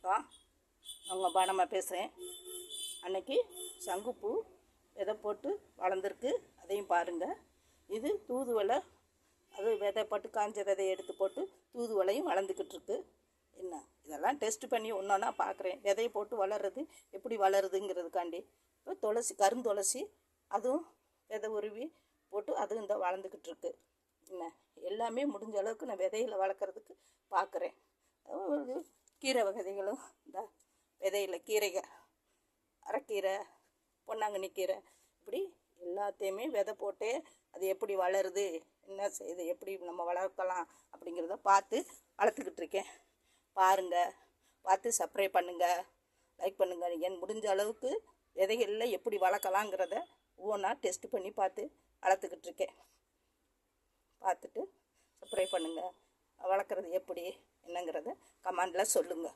வணக்கம். உங்கள் பானம்மா பேசுகிறேன். அன்னைக்கு சங்குப்பூ விதை போட்டு வளர்ந்துருக்கு, அதையும் பாருங்கள். இது தூதுவளை, அது விதை போட்டு காஞ்ச விதையை எடுத்து போட்டு தூதுவளையும் வளர்ந்துக்கிட்டுருக்கு. என்ன இதெல்லாம் டெஸ்ட் பண்ணி ஒன்றா பார்க்குறேன். விதையை போட்டு வளர்றது எப்படி வளருதுங்கிறதுக்காண்டி. இப்போ துளசி, கருந்துளசி, அதுவும் விதை உருவி போட்டு அதுவும் இந்த வளர்ந்துக்கிட்டுருக்கு. என்ன எல்லாமே முடிஞ்ச அளவுக்கு நான் விதையில் வளர்க்குறதுக்கு பார்க்குறேன். கீரை வகைகளும் இந்த விதையில் கீரைகள், அரைக்கீரை, பொன்னாங்கண்ணி கீரை, இப்படி எல்லாத்தையுமே விதை போட்டே அது எப்படி வளருது, என்ன செய்யுது, எப்படி நம்ம வளர்க்கலாம் அப்படிங்கிறத பார்த்து வளர்த்துக்கிட்டு இருக்கேன். பாருங்கள், பார்த்து சப்ஸ்கிரைப் பண்ணுங்கள், லைக் பண்ணுங்கள். என் முடிஞ்ச அளவுக்கு விதைகளில் எப்படி வளர்க்கலாங்கிறத ஒவ்வொன்றா டெஸ்ட் பண்ணி பார்த்து வளர்த்துக்கிட்டு இருக்கேன். பார்த்துட்டு சப்ஸ்கிரைப் பண்ணுங்கள். வளர்க்குறது எப்படி என்னங்கிறத கமெண்டில் சொல்லுங்கள்.